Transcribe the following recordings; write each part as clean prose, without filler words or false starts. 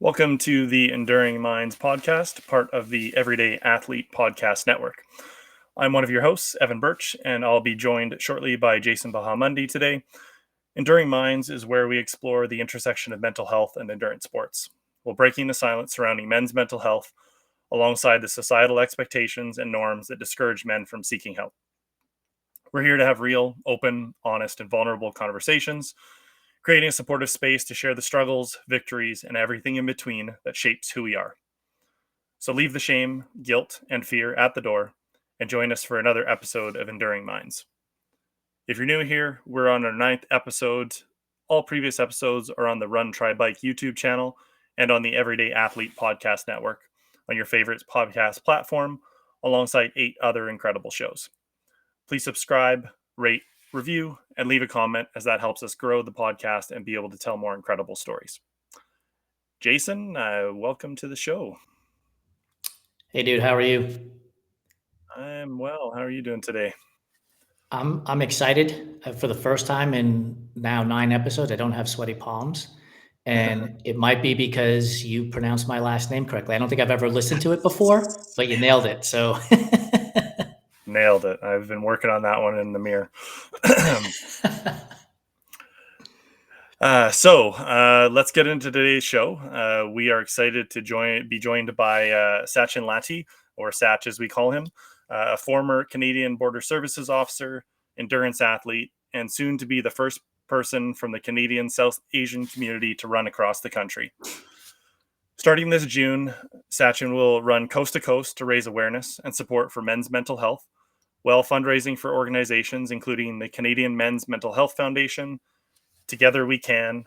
Welcome to the Enduring Minds podcast, part of the Everyday Athlete Podcast Network. I'm one of your hosts, Evan Birch, and I'll be joined shortly by Jason Bahamundi today. Enduring Minds is where we explore the intersection of mental health and endurance sports, while breaking the silence surrounding men's mental health alongside the societal expectations and norms that discourage men from seeking help. We're here to have real, open, honest, and vulnerable conversations, creating a supportive space to share the struggles, victories, and everything in between that shapes who we are. So leave the shame, guilt, and fear at the door and join us for another episode of Enduring Minds. If you're new here, we're on our 9th episode. All previous episodes are on the Run Try Bike YouTube channel and on the Everyday Athlete Podcast Network on your favorite podcast platform, alongside 8 other incredible shows. Please subscribe, rate, review, and leave a comment, as that helps us grow the podcast and be able to tell more incredible stories. Jason, welcome to the show. Hey, dude, how are you? I'm well. How are you doing today? I'm excited for the first time in now 9 episodes. I don't have sweaty palms, and it might be because you pronounced my last name correctly. I don't think I've ever listened to it before, but you nailed it. So Nailed it. I've been working on that one in the mirror. Let's get into today's show. We are excited to be joined by Sachin Latti, or Sach as we call him, a former Canadian Border Services officer, endurance athlete, and soon to be the first person from the Canadian South Asian community to run across the country. Starting this June, Sachin will run coast to coast to raise awareness and support for men's mental health, while fundraising for organizations including the Canadian Men's Mental Health Foundation, Together We Can,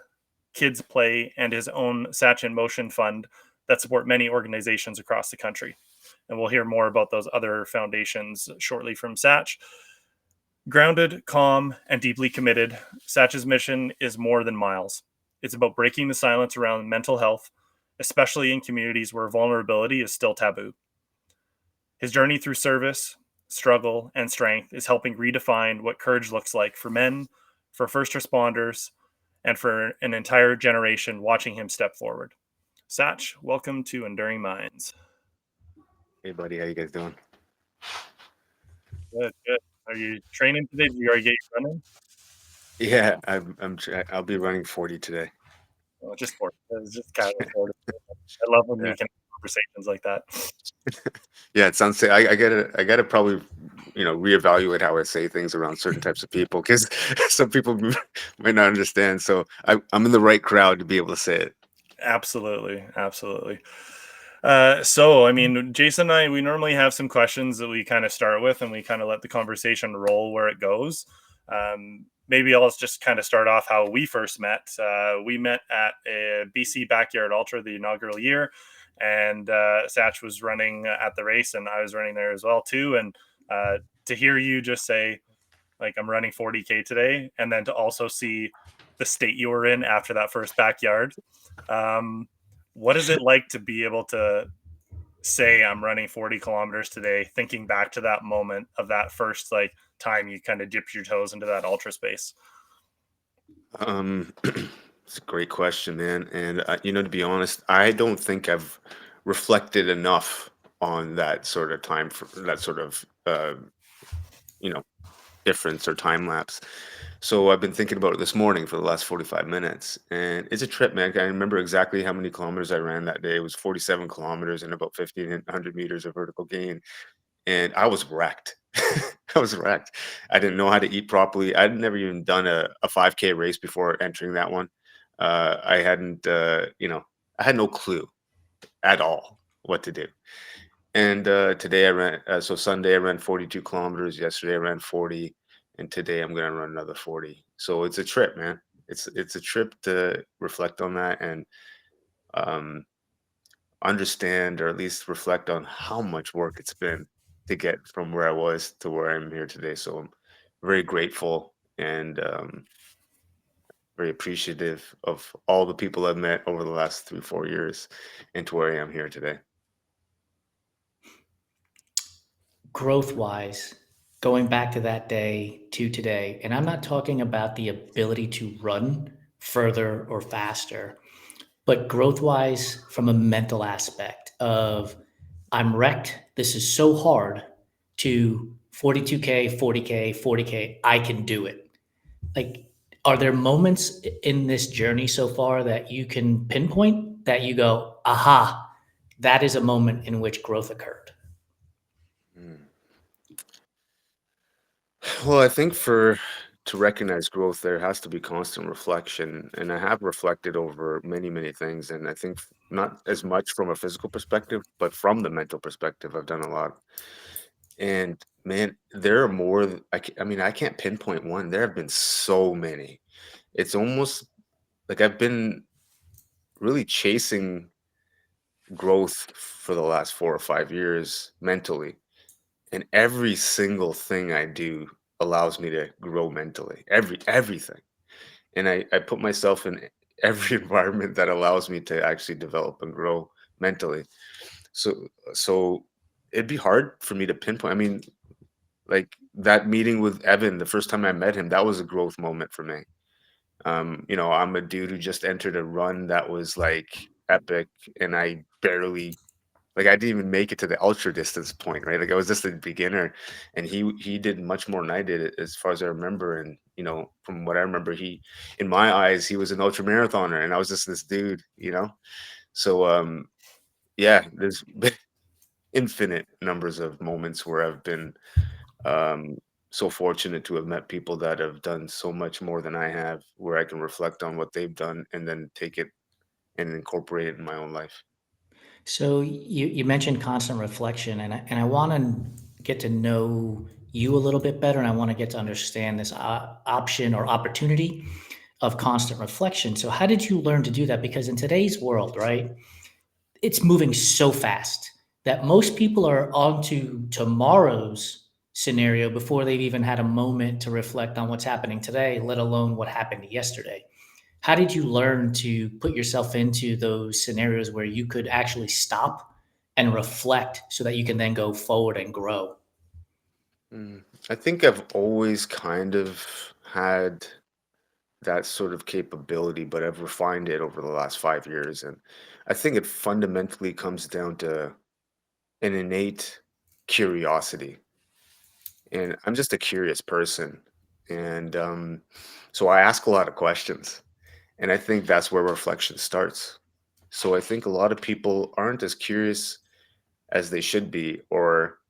Kids Play, and his own Sachin Motion Fund that support many organizations across the country. And we'll hear more about those other foundations shortly from Sach. Grounded, calm, and deeply committed, Sach's mission is more than miles. It's about breaking the silence around mental health, especially in communities where vulnerability is still taboo. His journey through service, struggle, and strength is helping redefine what courage looks like for men, for first responders, and for an entire generation watching him step forward. Sach, welcome to Enduring Minds. Hey, buddy, how you guys doing? Good, good. Are you training today? Did you already get your running? Yeah, I'll be running 40 today. Oh, just for it's just kind of sort of. I love when we Yeah, can have conversations like that. yeah. It sounds. I gotta probably, reevaluate how I say things around certain types of people because some people might not understand. So I'm in the right crowd to be able to say it. Absolutely, absolutely. I mean, Jason and I, we normally have some questions that we kind of start with, and we kind of let the conversation roll where it goes. Maybe I'll just kind of start off how we first met. We met at a BC Backyard Ultra, the inaugural year, and Sach was running at the race, and I was running there as well too. And to hear you just say, like, I'm running 40K today, and then to also see the state you were in after that first backyard. Um, what is it like to be able to say I'm running 40 kilometers today, thinking back to that moment of that first like time you kind of dipped your toes into that ultra space? It's a great question, man. And to be honest, I don't think I've reflected enough on that sort of time for that sort of you know difference or time lapse. So I've been thinking about it this morning for the last 45 minutes, and it's a trip, man. I remember exactly how many kilometers I ran that day. It was 47 kilometers and about 1,500 meters of vertical gain, and I was wrecked. I was wrecked. I didn't know how to eat properly. I'd never even done a 5K race before entering that one. I hadn't, I had no clue at all what to do. And today I ran, so Sunday I ran 42 kilometers. Yesterday I ran 40, and today I'm gonna run another 40. So it's a trip, man. It's a trip to reflect on that and um, understand, or at least reflect on how much work it's been to get from where I was to where I'm here today. So I'm very grateful and very appreciative of all the people I've met over the last 3, 4 years, and to where I am here today. growth wise, going back to that day to today, and I'm not talking about the ability to run further or faster. but growth wise, from a mental aspect of I'm wrecked, this is so hard, to 42K, 40K, 40K, I can do it. Like, are there moments in this journey so far that you can pinpoint that you go, aha, that is a moment in which growth occurred? Mm. Well, I think for to recognize growth, there has to be constant reflection, and I have reflected over many, many things, and I think not as much from a physical perspective, but from the mental perspective, I've done a lot. And man, there are more. I mean, I can't pinpoint one. There have been so many. It's almost like I've been really chasing growth for the last 4 or 5 years mentally, and every single thing I do allows me to grow mentally. Everything. And I put myself in every environment that allows me to actually develop and grow mentally. So it'd be hard for me to pinpoint. I mean, like that meeting with Evan, the first time I met him, that was a growth moment for me. I'm a dude who just entered a run that was like epic, and I didn't even make it to the ultra distance point, right? Like I was just a beginner, and he did much more than I did as far as I remember. And from what I remember, in my eyes, he was an ultra marathoner, and I was just this dude. So yeah, there's been infinite numbers of moments where I've been um, so fortunate to have met people that have done so much more than I have, where I can reflect on what they've done and then take it and incorporate it in my own life. So you mentioned constant reflection, and I want to get to know you a little bit better, and I want to get to understand this option or opportunity of constant reflection. So how did you learn to do that? Because in today's world, right, it's moving so fast that most people are on to tomorrow's scenario before they've even had a moment to reflect on what's happening today, let alone what happened yesterday. How did you learn to put yourself into those scenarios where you could actually stop and reflect so that you can then go forward and grow? I think I've always kind of had that sort of capability, but I've refined it over the last 5 years. And I think it fundamentally comes down to an innate curiosity. And I'm just a curious person. And so I ask a lot of questions. And I think that's where reflection starts. So I think a lot of people aren't as curious as they should be, or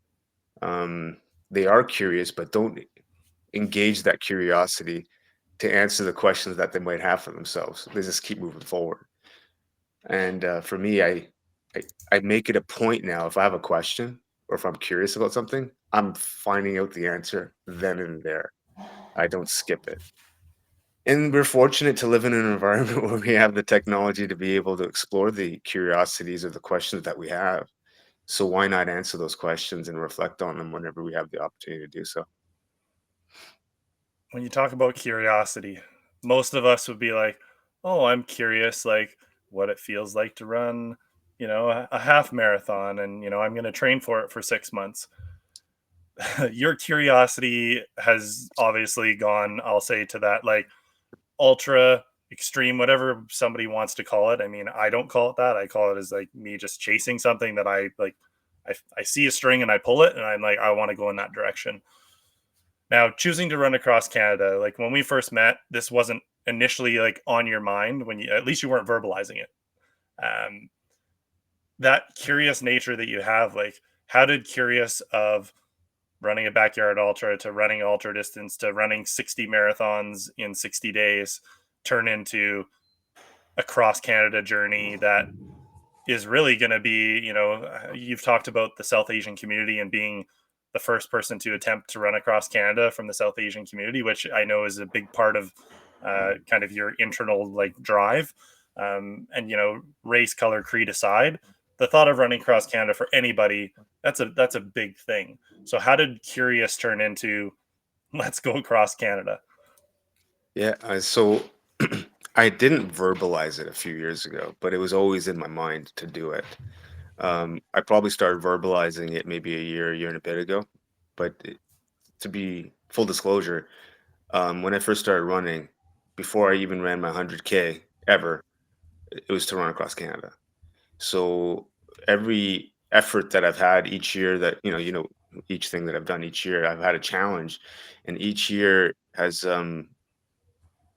um, they are curious, but don't engage that curiosity to answer the questions that they might have for themselves. They just keep moving forward. And for me, I I make it a point now. If I have a question or if I'm curious about something, I'm finding out the answer then and there. I don't skip it. And we're fortunate to live in an environment where we have the technology to be able to explore the curiosities or the questions that we have. So why not answer those questions and reflect on them whenever we have the opportunity to do so? When you talk about curiosity, most of us would be like, "Oh, I'm curious, like what it feels like to run, a half marathon, and I'm going to train for it for 6 months." Your curiosity has obviously gone, I'll say, to that like ultra extreme, whatever somebody wants to call it. I mean, I don't call it that. I call it as like me just chasing something that I like. I see a string and I pull it, and I'm like, I want to go in that direction. Now, choosing to run across Canada, like when we first met, this wasn't initially like on your mind when you, at least you weren't verbalizing it. Um, that curious nature that you have, like, how did curious of running a backyard ultra to running ultra distance to running 60 marathons in 60 days turn into a cross Canada journey that is really going to be, you've talked about the South Asian community and being the first person to attempt to run across Canada from the South Asian community, which I know is a big part of kind of your internal like drive. And race, color, creed aside, the thought of running across Canada for anybody, that's a big thing. So how did curious turn into let's go across Canada? Yeah, so I didn't verbalize it a few years ago, but it was always in my mind to do it. I probably started verbalizing it maybe a year and a bit ago. But to be full disclosure, when I first started running, before I even ran my 100K ever, it was to run across Canada. So every effort that I've had each year, that each thing that I've done each year, I've had a challenge, and each year has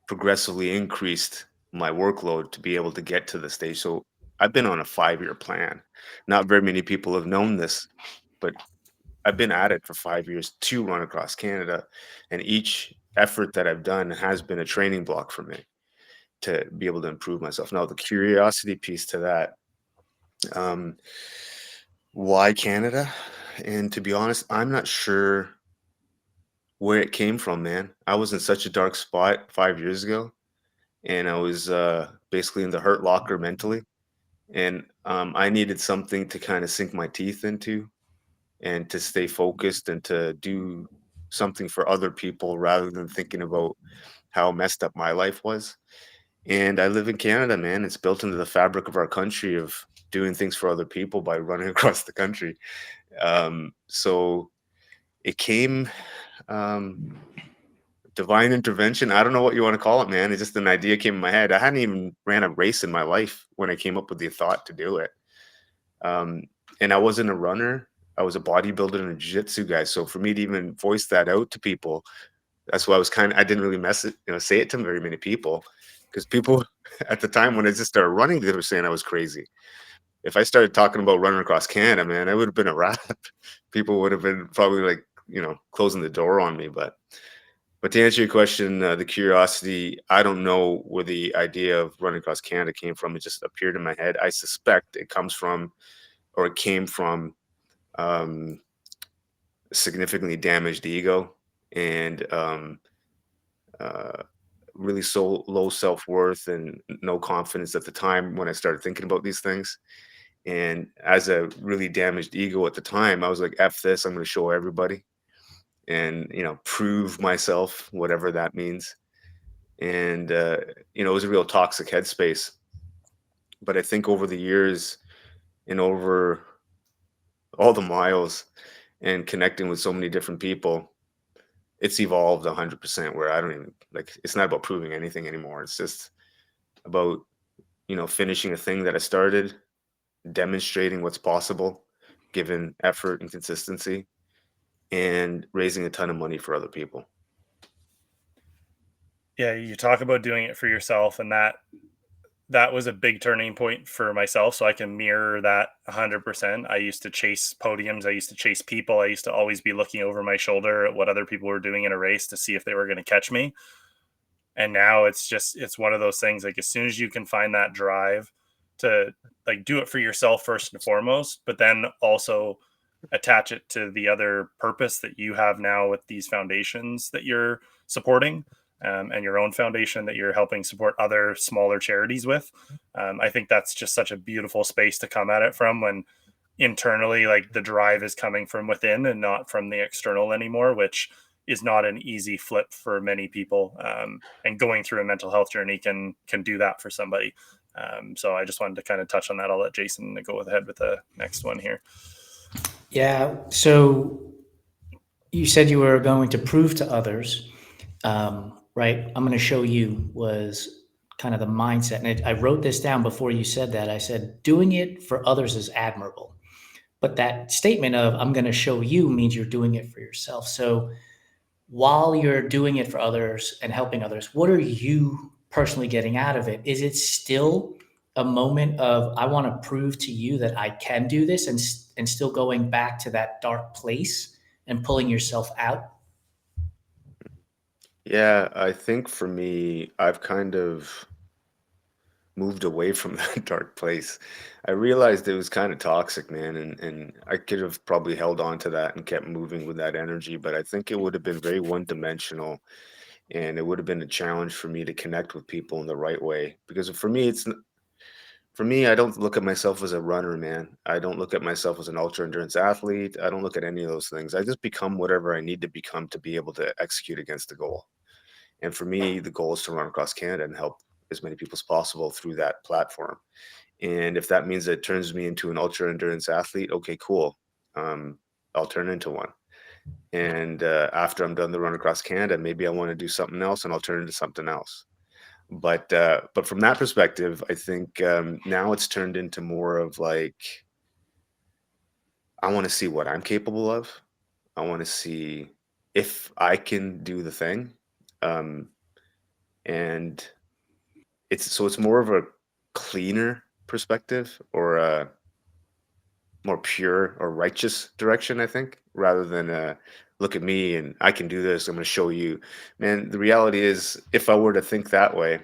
progressively increased my workload to be able to get to the stage. So I've been on a 5-year plan. Not very many people have known this, but I've been at it for 5 years to run across Canada, and each effort that I've done has been a training block for me to be able to improve myself. Now, the curiosity piece to that, um, why Canada? And to be honest, I'm not sure where it came from, man. I was in such a dark spot 5 years ago, and I was basically in the hurt locker mentally, and I needed something to kind of sink my teeth into and to stay focused and to do something for other people rather than thinking about how messed up my life was. And I live in Canada, man. It's built into the fabric of our country of doing things for other people by running across the country. So it came um, divine intervention. I don't know what you want to call it, man. It's just an idea came in my head. I hadn't even ran a race in my life when I came up with the thought to do it. Um, and I wasn't a runner. I was a bodybuilder and a jiu-jitsu guy. So for me to even voice that out to people, that's why I didn't really say it to very many people, because people at the time when I just started running, they were saying I was crazy. If I started talking about running across Canada, man, I would have been a wrap. People would have been probably like, closing the door on me. But to answer your question, the curiosity, I don't know where the idea of running across Canada came from. It just appeared in my head. I suspect it comes from, or it came from, um, significantly damaged ego and uh, really so low self worth and no confidence at the time when I started thinking about these things. And as a really damaged ego at the time, I was like, "F this! I'm going to show everybody and prove myself, whatever that means." And it was a real toxic headspace. But I think over the years and over all the miles and connecting with so many different people, it's evolved 100%, where I don't even like, it's not about proving anything anymore. It's just about, finishing a thing that I started, demonstrating what's possible given effort and consistency, and raising a ton of money for other people. Yeah, you talk about doing it for yourself, and that was a big turning point for myself. So I can mirror that 100%. I used to chase podiums. I used to chase people. I used to always be looking over my shoulder at what other people were doing in a race to see if they were going to catch me. And now it's one of those things, like, as soon as you can find that drive to, like, do it for yourself first and foremost, but then also attach it to the other purpose that you have now with these foundations that you're supporting, and your own foundation that you're helping support other smaller charities with. I think that's just such a beautiful space to come at it from, when internally, like, the drive is coming from within and not from the external anymore, which is not an easy flip for many people. And going through a mental health journey can do that for somebody. So I just wanted to kind of touch on that. I'll let Jason go ahead with the next one here. Yeah. So you said you were going to prove to others, right? I'm going to show you was kind of the mindset. And I wrote this down before you said that. I said, doing it for others is admirable. But that statement of I'm going to show you means you're doing it for yourself. So while you're doing it for others and helping others, what are you personally getting out of it? Is it still a moment of I want to prove to you that I can do this, and still going back to that dark place and pulling yourself out? Yeah, I think for me, I've kind of moved away from that dark place. I realized it was kind of toxic, man, and I could have probably held on to that and kept moving with that energy, but I think it would have been very one-dimensional, and it would have been a challenge for me to connect with people in the right way. Because for me, I don't look at myself as a runner, man. I don't look at myself as an ultra endurance athlete. I don't look at any of those things. I just become whatever I need to become to be able to execute against the goal. And for me, the goal is to run across Canada and help as many people as possible through that platform. And if that means it turns me into an ultra endurance athlete, okay, cool. Um, I'll turn into one. And after I'm done the run across Canada, maybe I want to do something else and I'll turn into something else. But from that perspective, I think now it's turned into more of like, I want to see what I'm capable of. I want to see if I can do the thing. Um, and it's more of a cleaner perspective, or a more pure or righteous direction, I think, rather than look at me and I can do this. I'm going to show you. Man, the reality is, if I were to think that way,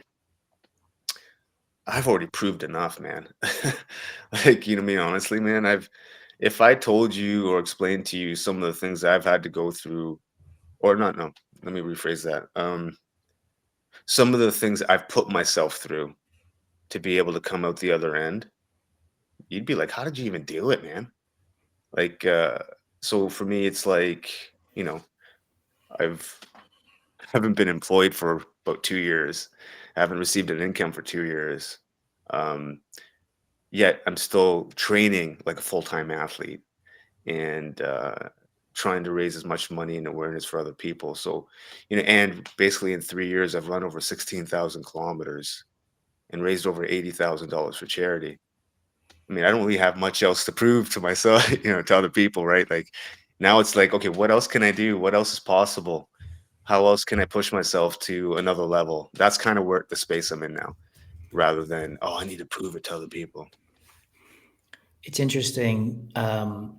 I've already proved enough, man. Like, you know, what I mean, honestly, man, if I told you or explained to you some of the things I've had to go through, or not, no, let me rephrase that. Some of the things I've put myself through to be able to come out the other end, you'd be like, how did you even do it, man? Like, so for me, it's like, you know, I've haven't been employed for about 2 years. I haven't received an income for 2 years. Um, Yet I'm still training like a full-time athlete, and trying to raise as much money and awareness for other people. So, you know, and basically in 3 years, I've run over 16,000 kilometers and raised over $80,000 for charity. I mean, I don't really have much else to prove to myself, you know, to other people, right? Like, now it's like, okay, what else can I do? What else is possible? How else can I push myself to another level? That's kind of where the space I'm in now, rather than, oh, I need to prove it to other people. It's interesting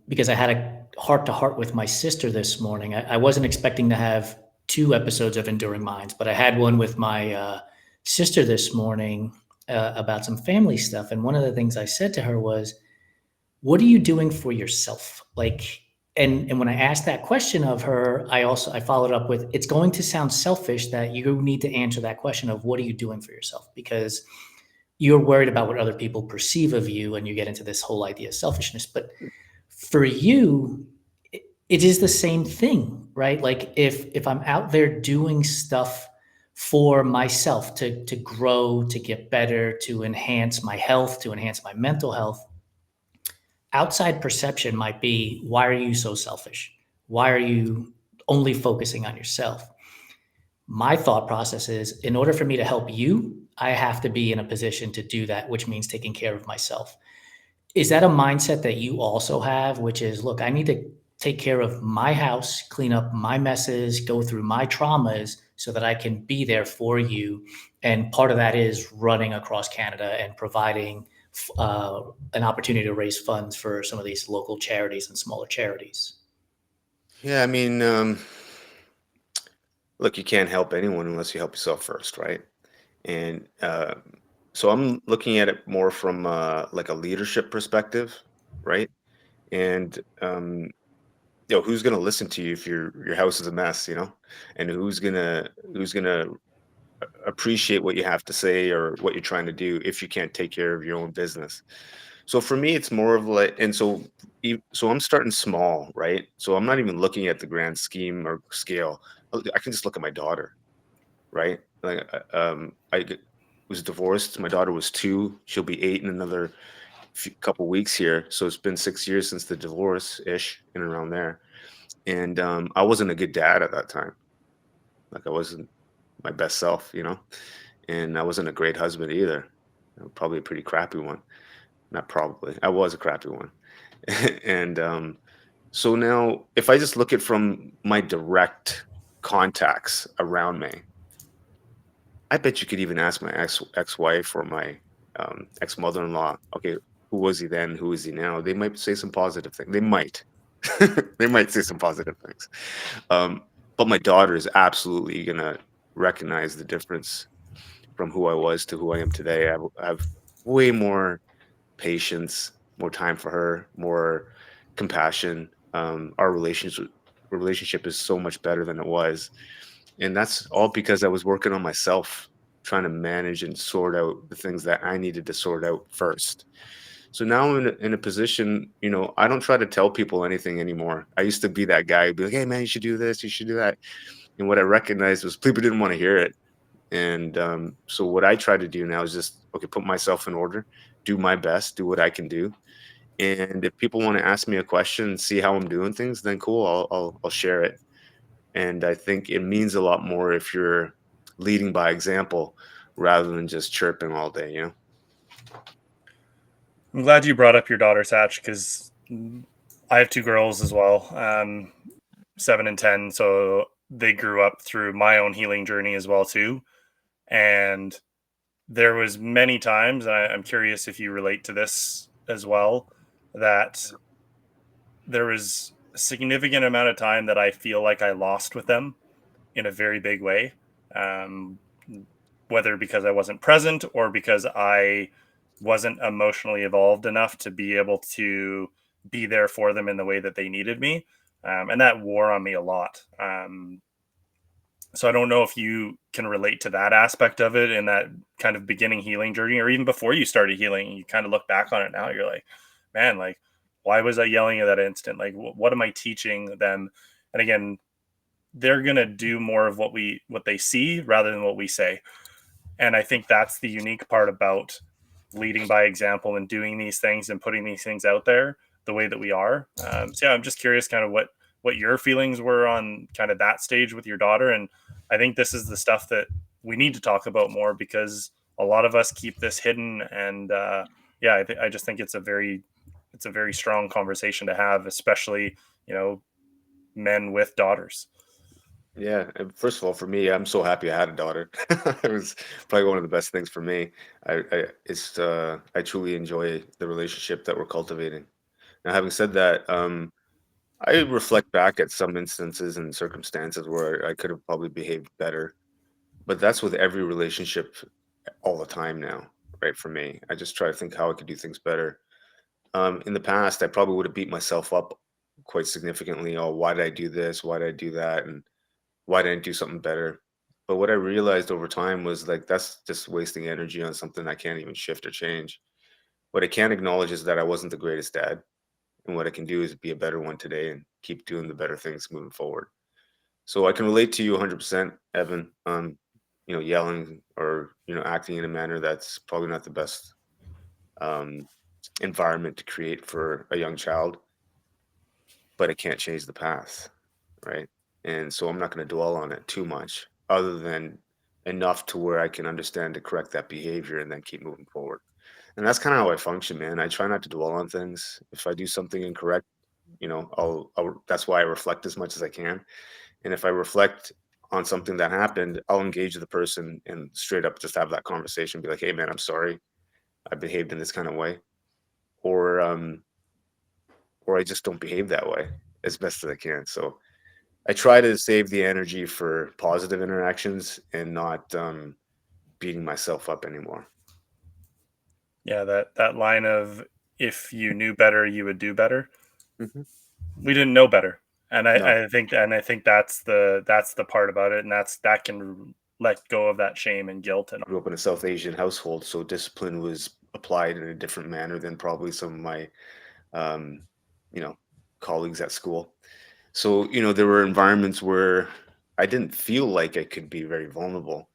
because I had a heart to heart with my sister this morning. I wasn't expecting to have two episodes of Enduring Minds, but I had one with my sister this morning about some family stuff. And one of the things I said to her was, what are you doing for yourself? Like, and when I asked that question of her, I followed up with, it's going to sound selfish that you need to answer that question of what are you doing for yourself? Because you're worried about what other people perceive of you, and you get into this whole idea of selfishness. But for you, it is the same thing, right? Like, if I'm out there doing stuff for myself to grow, to get better, to enhance my health, to enhance my mental health, outside perception might be, why are you so selfish? Why are you only focusing on yourself? My thought process is, in order for me to help you, I have to be in a position to do that, which means taking care of myself. Is that a mindset that you also have, which is, look, I need to take care of my house, clean up my messes, go through my traumas so that I can be there for you? And part of that is running across Canada and providing an opportunity to raise funds for some of these local charities and smaller charities. Yeah, I mean, look, you can't help anyone unless you help yourself first, right? And so I'm looking at it more from like a leadership perspective, right? And you know, who's gonna listen to you if your house is a mess, you know? And who's gonna appreciate what you have to say or what you're trying to do if you can't take care of your own business? So for me, it's more of like, and so so I'm starting small, right? So I'm not even looking at the grand scheme or scale. I can just look at my daughter, right? Like, was divorced. My daughter was 2. She'll be 8 in another couple weeks here. So it's been 6 years since the divorce, ish, in and around there. And I wasn't a good dad at that time. Like, I wasn't my best self, you know, and I wasn't a great husband either. Probably a pretty crappy one. Not probably. I was a crappy one. And so now, if I just look at from my direct contacts around me, I bet you could even ask my ex-wife or my ex mother-in-law. Okay, who was he then? Who is he now? They might say some positive things. They might. They might say some positive things. Um, but my daughter is absolutely gonna recognize the difference from who I was to who I am today. I have way more patience, more time for her, more compassion. Our relationship is so much better than it was, and that's all because I was working on myself, trying to manage and sort out the things that I needed to sort out first. So now I'm in a position, you know, I don't try to tell people anything anymore. I used to be that guy who'd be like, hey, man, you should do this, you should do that. And what I recognized was people didn't want to hear it. And so what I try to do now is just, okay, put myself in order, do my best, do what I can do. And if people want to ask me a question and see how I'm doing things, then cool, I'll share it. And I think it means a lot more if you're leading by example rather than just chirping all day, I'm glad you brought up your daughter, Satch, because I have two girls as well, 7 and 10. So they grew up through my own healing journey as well too. And there was many times, and I'm curious if you relate to this as well, that there was a significant amount of time that I feel like I lost with them in a very big way. Um, whether because I wasn't present or because I wasn't emotionally evolved enough to be able to be there for them in the way that they needed me. And that wore on me a lot. So I don't know if you can relate to that aspect of it in that kind of beginning healing journey, or even before you started healing, you kind of look back on it now. You're like, man, like, why was I yelling at that instant? Like, what am I teaching them? And again, they're gonna do more of what they see rather than what we say. And I think that's the unique part about leading by example and doing these things and putting these things out there the way that we are. So yeah, I'm just curious kind of what your feelings were on kind of that stage with your daughter. And I think this is the stuff that we need to talk about more because a lot of us keep this hidden. And yeah, I just think it's a very strong conversation to have, especially, you know, men with daughters. Yeah, and first of all, for me, I'm so happy I had a daughter. It was probably one of the best things for me. I truly enjoy the relationship that we're cultivating. Now, having said that, I reflect back at some instances and circumstances where I could have probably behaved better, but that's with every relationship all the time now, right? For me, I just try to think how I could do things better. In the past, I probably would have beat myself up quite significantly. Oh, why did I do this? Why did I do that? And why didn't I do something better? But what I realized over time was like that's just wasting energy on something I can't even shift or change. What I can acknowledge is that I wasn't the greatest dad, and what I can do is be a better one today and keep doing the better things moving forward. So I can relate to you 100%, Evan. Yelling or acting in a manner that's probably not the best um, environment to create for a young child, but it can't change the past, right? And so I'm not going to dwell on it too much, other than enough to where I can understand to correct that behavior and then keep moving forward. And that's kind of how I function, man. I try not to dwell on things. If I do something incorrect, that's why I reflect as much as I can. And if I reflect on something that happened, I'll engage the person and straight up just have that conversation, be like, "Hey, man, I'm sorry. I behaved in this kind of way," or or I just don't behave that way as best as I can. So I try to save the energy for positive interactions and not beating myself up anymore. Yeah, that line of if you knew better, you would do better. Hmm. We didn't know better, and No, I think that's the part about it, and that can let go of that shame and guilt and I grew up in a South Asian household, so discipline was applied in a different manner than probably some of my, um, you know, colleagues at school. So, there were environments where I didn't feel like I could be very vulnerable,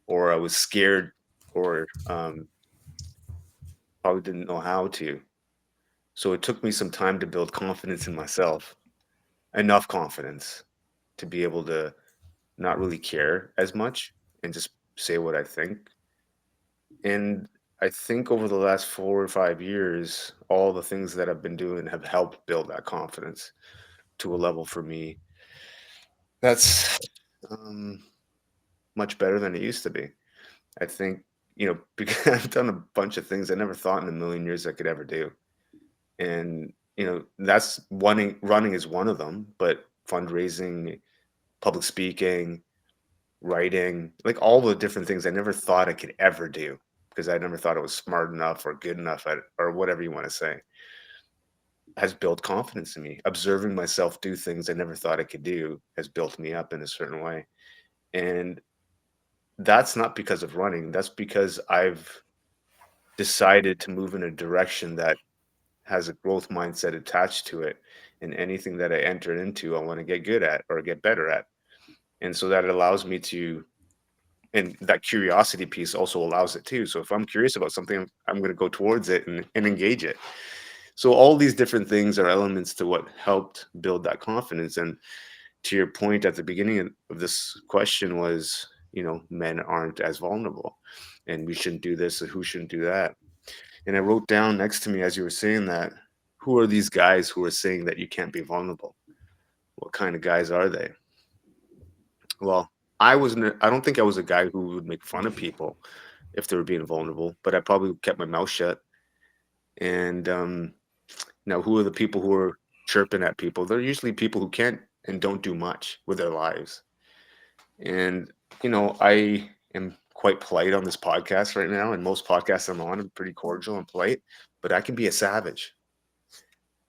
or I was scared, or probably didn't know how to. So it took me some time to build confidence in myself, enough confidence to be able to not really care as much and just say what I think. And I think over the last 4 or 5 years, all the things that I've been doing have helped build that confidence to a level for me that's um, much better than it used to be. I think, because I've done a bunch of things I never thought in a million years I could ever do. And, that's running is one of them, but fundraising, public speaking, writing, like all the different things I never thought I could ever do because I never thought I was smart enough or good enough at or whatever you want to say, has built confidence in me. Observing myself do things I never thought I could do has built me up in a certain way. And that's not because of running. That's because I've decided to move in a direction that has a growth mindset attached to it. And anything that I enter into, I want to get good at or get better at. And so that allows me to, and that curiosity piece also allows it too. So if I'm curious about something, I'm going to go towards it and engage it. So all these different things are elements to what helped build that confidence. And to your point at the beginning of this question was, men aren't as vulnerable, and we shouldn't do this, or who shouldn't do that. And I wrote down next to me as you were saying that, who are these guys who are saying that you can't be vulnerable? What kind of guys are they? Well, I don't think I was a guy who would make fun of people if they were being vulnerable, but I probably kept my mouth shut. And now, who are the people who are chirping at people? They're usually people who can't and don't do much with their lives. And I am quite polite on this podcast right now, and most podcasts I'm on, I'm pretty cordial and polite, but I can be a savage,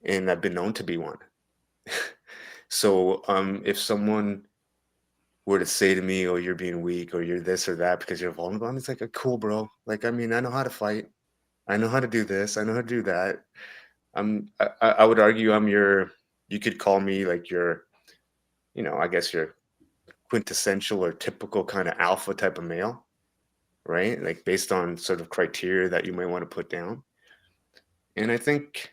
and I've been known to be one. So if someone were to say to me, "Oh, you're being weak," or "You're this or that because you're vulnerable," I'm just like, "Cool, bro. Like, I mean, I know how to fight. I know how to do this. I know how to do that." I would argue I'm your. You could call me like your. I guess your quintessential or typical kind of alpha type of male, right? Like based on sort of criteria that you might want to put down. And I think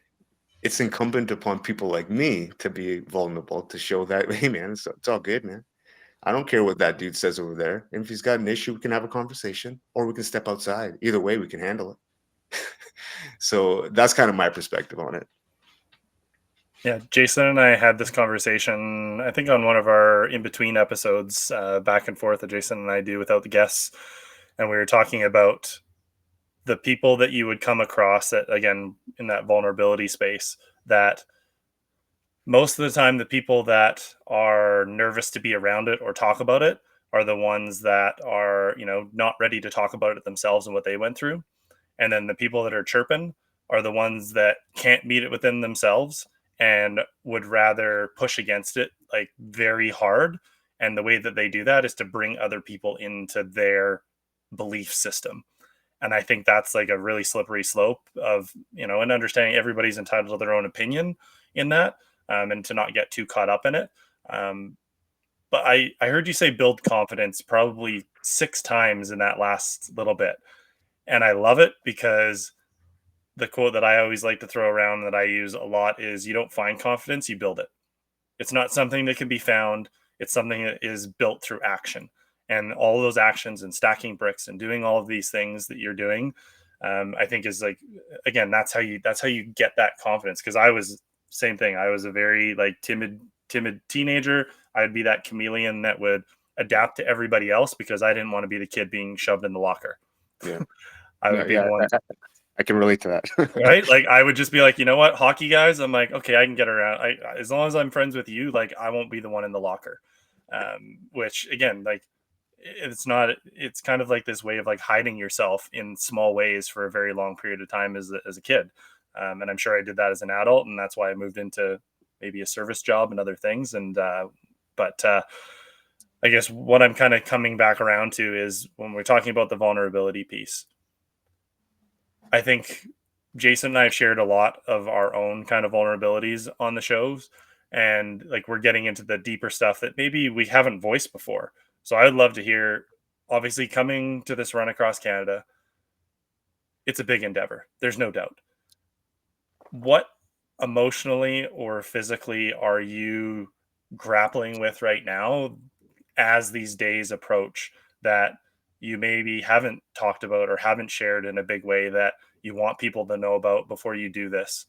it's incumbent upon people like me to be vulnerable, to show that, hey man, it's all good, man. I don't care what that dude says over there. And if he's got an issue, we can have a conversation, or we can step outside. Either way, we can handle it. So that's kind of my perspective on it. Yeah, Jason and I had this conversation, I think, on one of our in-between episodes, back and forth that Jason and I do without the guests. And we were talking about the people that you would come across that, again, in that vulnerability space, that most of the time the people that are nervous to be around it or talk about it are the ones that are, not ready to talk about it themselves and what they went through. And then the people that are chirping are the ones that can't meet it within themselves and would rather push against it like very hard. And the way that they do that is to bring other people into their belief system. And I think that's like a really slippery slope of, and understanding everybody's entitled to their own opinion in that, and to not get too caught up in it. Um, but I heard you say build confidence probably 6 times in that last little bit. And I love it because the quote that I always like to throw around that I use a lot is, you don't find confidence, you build it. It's not something that can be found. It's something that is built through action, and all of those actions and stacking bricks and doing all of these things that you're doing. I think is like, again, that's how you get that confidence. Cause I was same thing. I was a very like timid teenager. I'd be that chameleon that would adapt to everybody else because I didn't want to be the kid being shoved in the locker. Yeah. I No, would be the yeah, one, I can relate to that. right? Like I would just be like, you know what, hockey guys. I'm like, okay, I can get around. As long as I'm friends with you, like I won't be the one in the locker. Which again, like it's not. It's kind of like this way of like hiding yourself in small ways for a very long period of time as a kid. And I'm sure I did that as an adult, and that's why I moved into maybe a service job and other things. But I guess what I'm kind of coming back around to is when we're talking about the vulnerability piece. I think Jason and I have shared a lot of our own kind of vulnerabilities on the shows. And like we're getting into the deeper stuff that maybe we haven't voiced before. So I'd love to hear, obviously, coming to this run across Canada, it's a big endeavor. There's no doubt. What emotionally or physically are you grappling with right now as these days approach that you maybe haven't talked about or haven't shared in a big way that you want people to know about before you do this?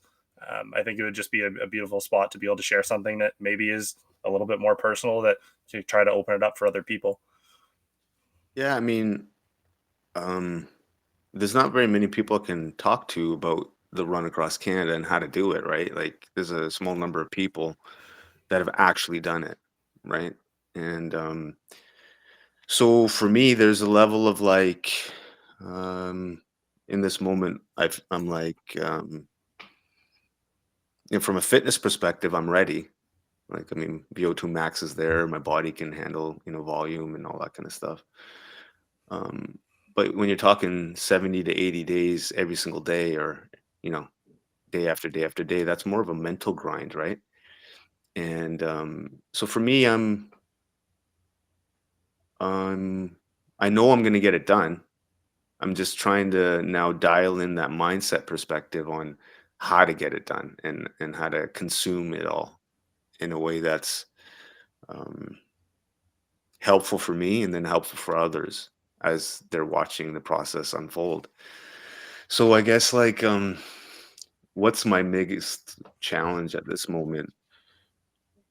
I think it would just be a beautiful spot to be able to share something that maybe is a little bit more personal, that to try to open it up for other people. Yeah, I mean, there's not very many people I can talk to about the run across Canada and how to do it, right? Like, there's a small number of people that have actually done it, right? And so for me, there's a level of like, um, in this moment, I'm like, from a fitness perspective, I'm ready. Like, I mean, VO2 max is there. My body can handle, volume and all that kind of stuff. Um, but when you're talking 70 to 80 days every single day, or, you know, day after day after day, that's more of a mental grind, right? And so for me, um, I know I'm going to get it done. I'm just trying to now dial in that mindset perspective on how to get it done, and how to consume it all in a way that's um, helpful for me and then helpful for others as they're watching the process unfold. So I guess like what's my biggest challenge at this moment?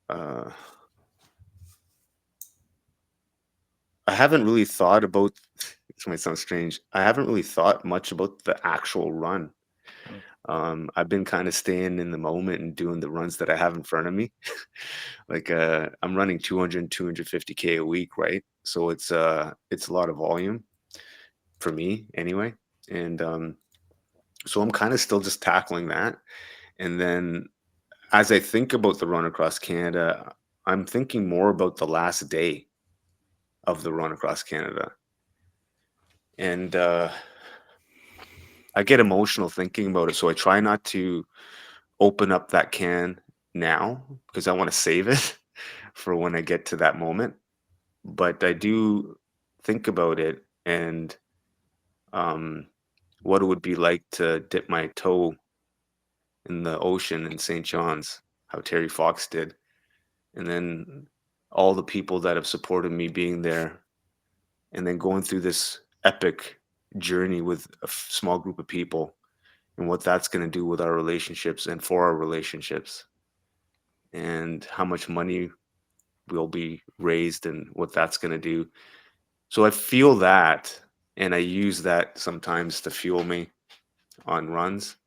Uh I haven't really thought about this might sound strange. I haven't really thought much about the actual run. Mm. I've been kind of staying in the moment and doing the runs that I have in front of me. Like I'm running 200 250K a week, right? So it's a lot of volume for me anyway. And so I'm kind of still just tackling that. And then as I think about the run across Canada, I'm thinking more about the last day of the run across Canada. And I get emotional thinking about it. So I try not to open up that can now because I want to save it for when I get to that moment. But I do think about it and um, what it would be like to dip my toe in the ocean in St. John's, how Terry Fox did. And then all the people that have supported me being there and then going through this epic journey with a small group of people and what that's going to do with our relationships and for our relationships and how much money will be raised and what that's going to do. So I feel that and I use that sometimes to fuel me on runs.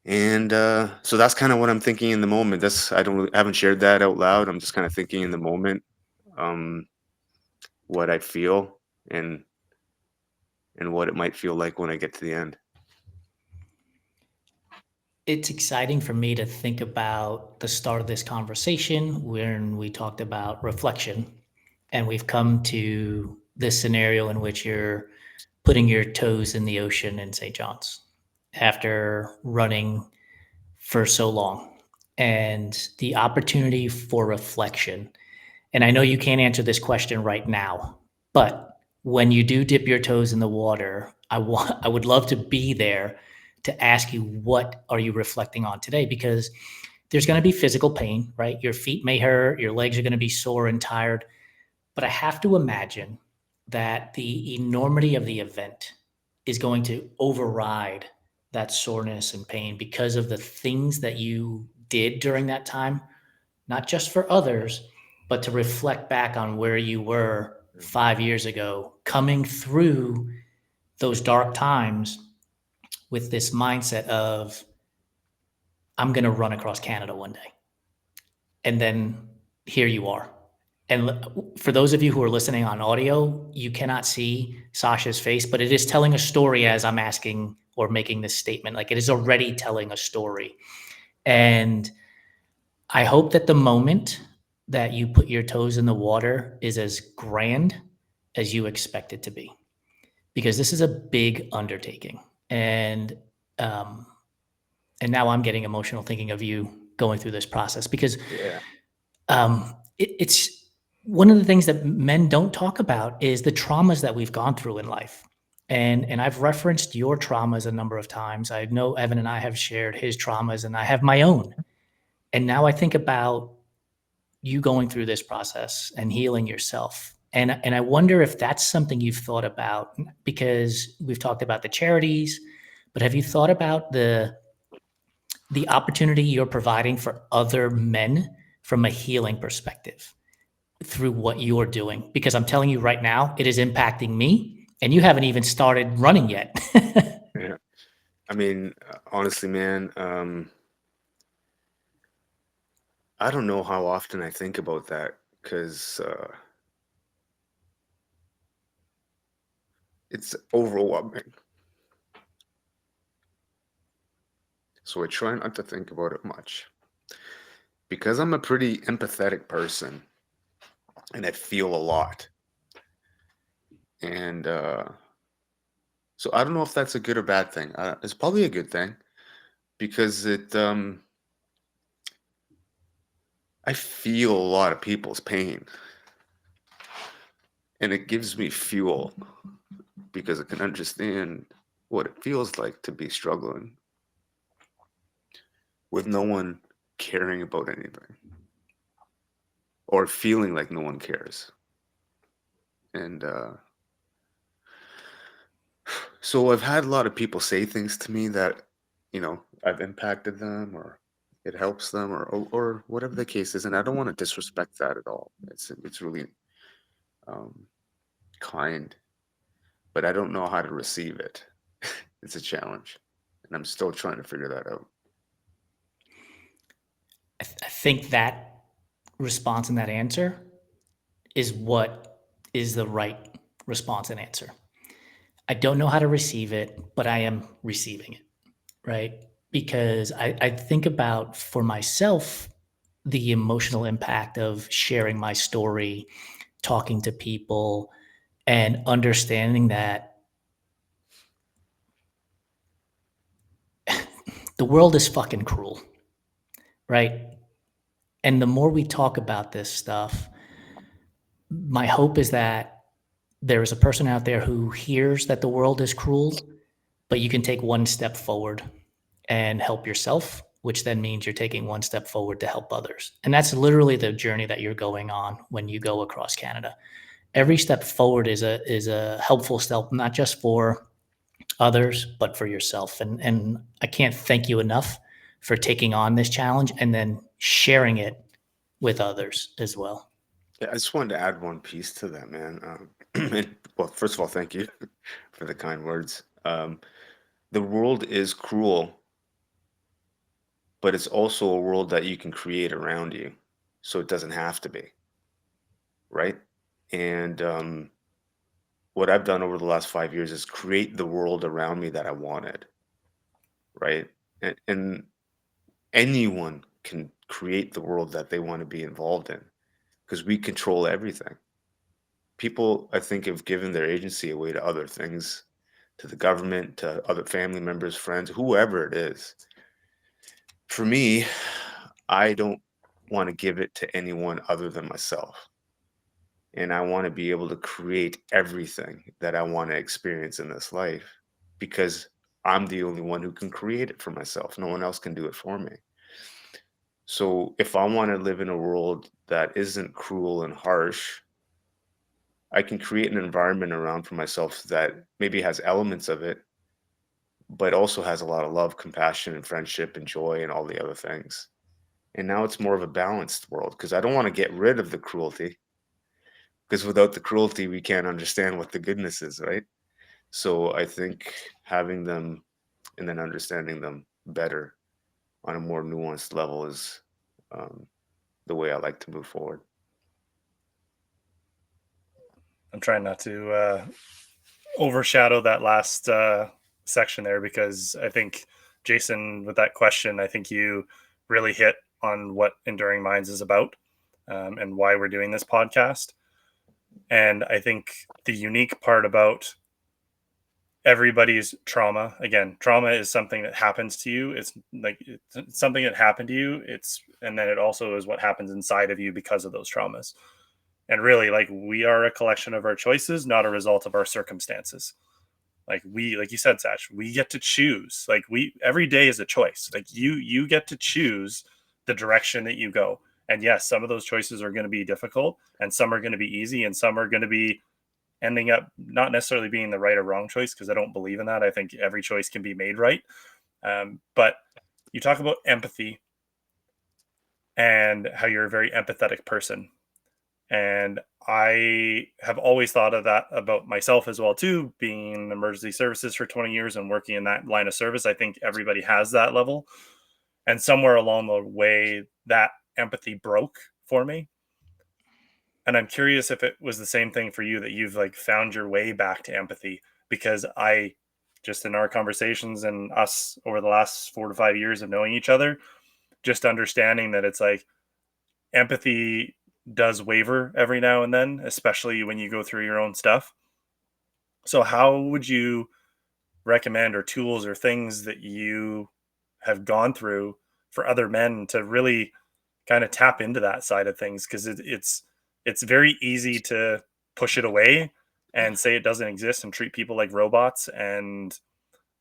And so that's kind of what I'm thinking in the moment. That's I haven't shared that out loud. I'm just kind of thinking in the moment um what I feel and what it might feel like when I get to the end. It's exciting for me to think about the start of this conversation when we talked about reflection, and we've come to this scenario in which you're putting your toes in the ocean in St. John's after running for so long, and the opportunity for reflection. And I know you can't answer this question right now, but when you do dip your toes in the water, I would love to be there to ask you, what are you reflecting on today? Because there's going to be physical pain, right? Your feet may hurt, your legs are going to be sore and tired, but I have to imagine that the enormity of the event is going to override that soreness and pain because of the things that you did during that time, not just for others, but to reflect back on where you were 5 years ago, coming through those dark times with this mindset of, I'm going to run across Canada one day. And then here you are. And for those of you who are listening on audio, you cannot see Sasha's face, but it is telling a story as I'm asking or making this statement. Like, it is already telling a story. And I hope that the moment that you put your toes in the water is as grand as you expect it to be, because this is a big undertaking. Um, and now I'm getting emotional thinking of you going through this process, because Yeah. it's one of the things that men don't talk about is the traumas that we've gone through in life. And I've referenced your traumas a number of times. I know Evan and I have shared his traumas, and I have my own. And now I think about you going through this process and healing yourself. And I wonder if that's something you've thought about, because we've talked about the charities, but have you thought about the opportunity you're providing for other men from a healing perspective through what you're doing? Because I'm telling you right now, it is impacting me, and you haven't even started running yet. Yeah. I mean, honestly, man, I don't know how often I think about that because it's overwhelming. So I try not to think about it much because I'm a pretty empathetic person and I feel a lot. And so I don't know if that's a good or bad thing. It's probably a good thing because I feel a lot of people's pain and it gives me fuel because I can understand what it feels like to be struggling with no one caring about anything or feeling like no one cares. And so I've had a lot of people say things to me that, I've impacted them or it helps them or whatever the case is. And I don't want to disrespect that at all. It's really um, kind, but I don't know how to receive it. It's a challenge, and I'm still trying to figure that out. I think that response and that answer is what is the right response and answer. I don't know how to receive it, but I am receiving it, right? Because I think about for myself the emotional impact of sharing my story, talking to people, and understanding that the world is fucking cruel, right? And the more we talk about this stuff, my hope is that there is a person out there who hears that the world is cruel, but you can take one step forward and help yourself, which then means you're taking one step forward to help others. And that's literally the journey that you're going on when you go across Canada. Every step forward is a helpful step, not just for others, but for yourself. And I can't thank you enough for taking on this challenge and then sharing it with others as well. Yeah, I just wanted to add one piece to that, man. And, well, first of all, thank you for the kind words. The world is cruel, but it's also a world that you can create around you, so it doesn't have to be, right? And what I've done over the last 5 years is create the world around me that I wanted, right? And anyone can create the world that they want to be involved in because we control everything. People, I think, have given their agency away to other things, to the government, to other family members, friends, whoever it is. For me, I don't want to give it to anyone other than myself. And I want to be able to create everything that I want to experience in this life because I'm the only one who can create it for myself. No one else can do it for me. So if I want to live in a world that isn't cruel and harsh, I can create an environment around for myself that maybe has elements of it, but also has a lot of love, compassion, and friendship and joy and all the other things. And now it's more of a balanced world because I don't want to get rid of the cruelty because without the cruelty, we can't understand what the goodness is, right? So I think having them and then understanding them better on a more nuanced level is um, the way I like to move forward. I'm trying not to overshadow that last section there because I think, Jason, with that question, I think you really hit on what Enduring Minds is about and why we're doing this podcast. And I think the unique part about everybody's trauma, again, trauma is something that happens to you. It's like it's something that happened to you. And then it also is what happens inside of you because of those traumas. And really, like, we are a collection of our choices, not a result of our circumstances. Like you said, Satch, we get to choose. Like, every day is a choice. Like, you get to choose the direction that you go. And yes, some of those choices are going to be difficult, and some are going to be easy, and some are going to be ending up not necessarily being the right or wrong choice, because I don't believe in that. I think every choice can be made right. But you talk about empathy and how you're a very empathetic person. And I have always thought of that about myself as well, too, being in emergency services for 20 years and working in that line of service. I think everybody has that level. And somewhere along the way, that empathy broke for me. And I'm curious if it was the same thing for you, that you've like found your way back to empathy, because I just, in our conversations and us over the last 4 to 5 years of knowing each other, just understanding that it's like empathy does waver every now and then, especially when you go through your own stuff. So how would you recommend, or tools or things that you have gone through for other men to really kind of tap into that side of things? Because it's very easy to push it away and say it doesn't exist and treat people like robots and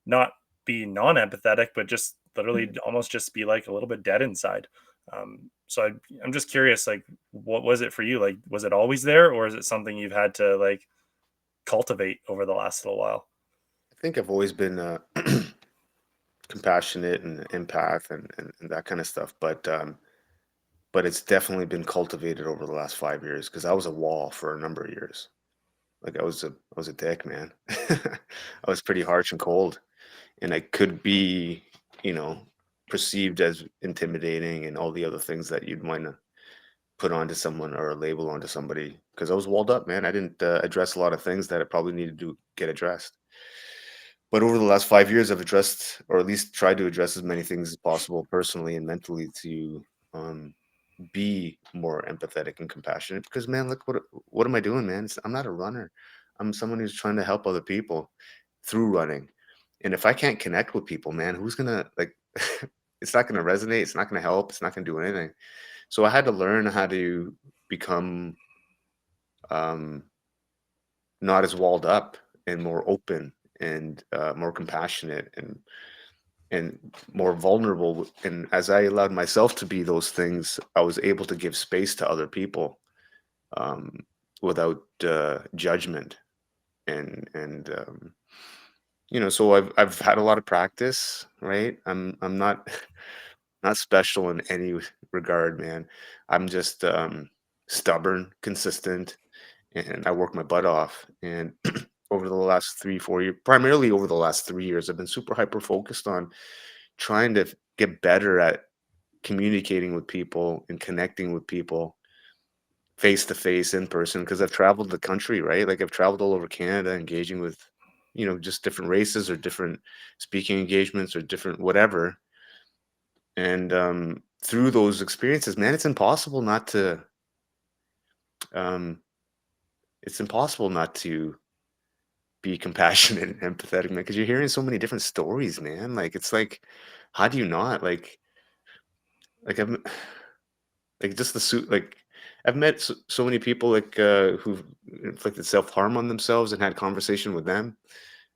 not be non-empathetic, but just literally almost just be like a little bit dead inside. So I'm just curious, like, what was it for you? Like, was it always there, or is it something you've had to like cultivate over the last little while? I think I've always been compassionate and empath and that kind of stuff, but it's definitely been cultivated over the last 5 years because I was a wall for a number of years. Like I was a dick, man. I was pretty harsh and cold, and I could be, you know, perceived as intimidating and all the other things that you'd want to put onto someone or label onto somebody because I was walled up, man. I didn't address a lot of things that I probably needed to get addressed. But over the last 5 years, I've addressed, or at least tried to address as many things as possible personally and mentally to um, be more empathetic and compassionate. Because man, look what am I doing, man? I'm not a runner. I'm someone who's trying to help other people through running. And if I can't connect with people, man, who's gonna like? It's not gonna resonate. It's not gonna help. It's not gonna do anything. So I had to learn how to become um, not as walled up and more open and more compassionate and more vulnerable. And as I allowed myself to be those things, I was able to give space to other people um, without judgment. And so I've had a lot of practice, right? I'm not not special in any regard, man. I'm just stubborn, consistent, and I work my butt off. And over the last 3, 4 years, primarily over the last 3 years, I've been super hyper focused on trying to get better at communicating with people and connecting with people face to face in person because I've traveled the country, right? Like I've traveled all over Canada, engaging with, just different races or different speaking engagements or different whatever. And through those experiences, man, um, it's impossible not to be compassionate and empathetic, man, because you're hearing so many different stories, man. Like it's like, how do you not like I'm like just the suit like I've met so many people who've inflicted self-harm on themselves and had conversation with them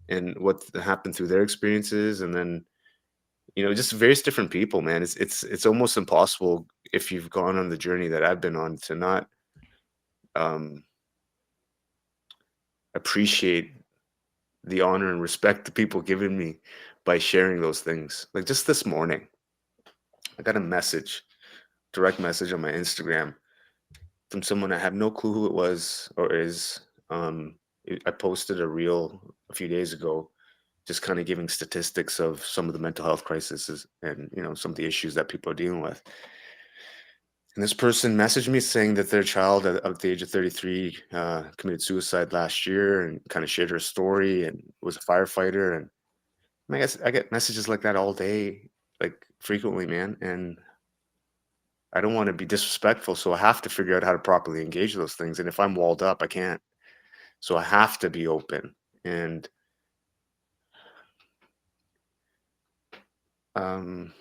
and what happened through their experiences, and then just various different people, man. It's almost impossible if you've gone on the journey that I've been on to not um appreciate the honor and respect the people given me by sharing those things. Like just this morning, I got a direct message on my Instagram from someone I have no clue who it was or is. I posted a reel a few days ago, just kind of giving statistics of some of the mental health crises and some of the issues that people are dealing with. And this person messaged me saying that their child at the age of 33 committed suicide last year and kind of shared her story and was a firefighter. And I get messages like that all day, like frequently, man. And I don't want to be disrespectful, so I have to figure out how to properly engage those things. And if I'm walled up, I can't. So I have to be open. And um,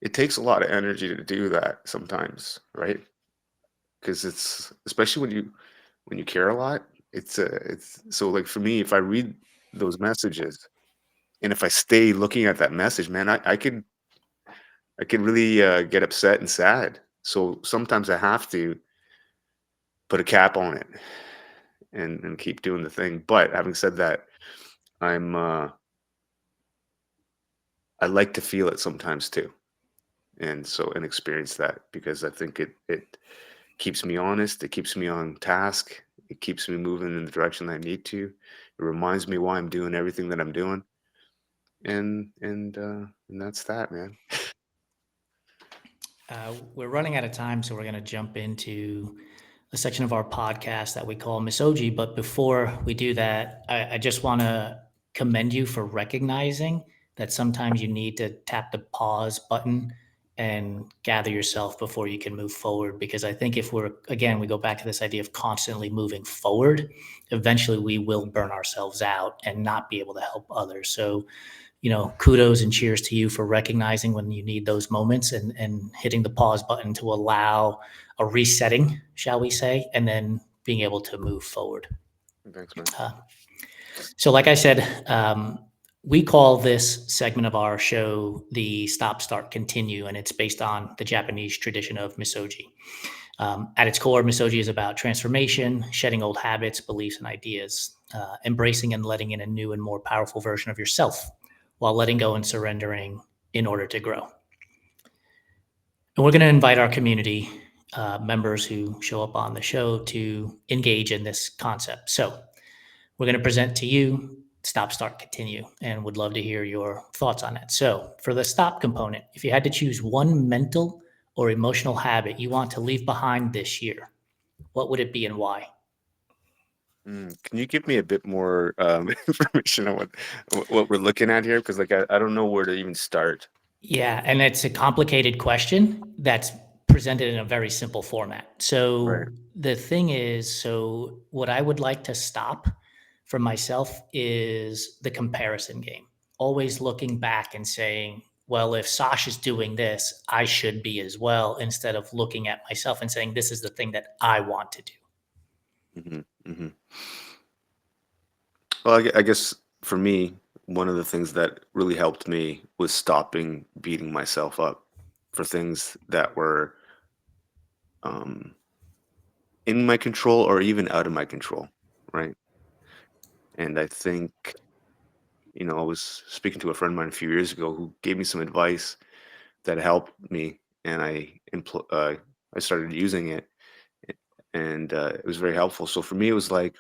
it takes a lot of energy to do that sometimes, right? Because it's especially when you care a lot. It's so like for me, if I read those messages and if I stay looking at that message, man, I could really get upset and sad. So sometimes I have to put a cap on it and keep doing the thing. But having said that, I'm I like to feel it sometimes too, and experience that because I think it keeps me honest. It keeps me on task. It keeps me moving in the direction I need to. It reminds me why I'm doing everything that I'm doing, and that's that, man. We're running out of time, so we're going to jump into a section of our podcast that we call Misogi. But before we do that, I just want to commend you for recognizing that sometimes you need to tap the pause button and gather yourself before you can move forward. Because I think if we go back to this idea of constantly moving forward, eventually we will burn ourselves out and not be able to help others. So kudos and cheers to you for recognizing when you need those moments and hitting the pause button to allow a resetting, shall we say, and then being able to move forward. Thanks, man. So like I said, we call this segment of our show the Stop, Start, Continue, and it's based on the Japanese tradition of misogi. At its core, misogi is about transformation, shedding old habits, beliefs, and ideas, embracing and letting in a new and more powerful version of yourself while letting go and surrendering in order to grow. And we're going to invite our community members who show up on the show to engage in this concept. So we're going to present to you Stop, Start, Continue, and would love to hear your thoughts on it. So for the stop component, if you had to choose one mental or emotional habit you want to leave behind this year, what would it be and why? Can you give me a bit more information on what we're looking at here? Because like I don't know where to even start. Yeah, and it's a complicated question that's presented in a very simple format. So Right. the thing is, so what I would like to stop for myself is the comparison game. Always looking back and saying, well, if Sasha's doing this, I should be as well, instead of looking at myself and saying, this is the thing that I want to do. Hmm. Well, I guess for me, one of the things that really helped me was stopping beating myself up for things that were um, in my control or even out of my control, right? And I think, I was speaking to a friend of mine a few years ago who gave me some advice that helped me, and I started using it, and it was very helpful. So for me, it was like,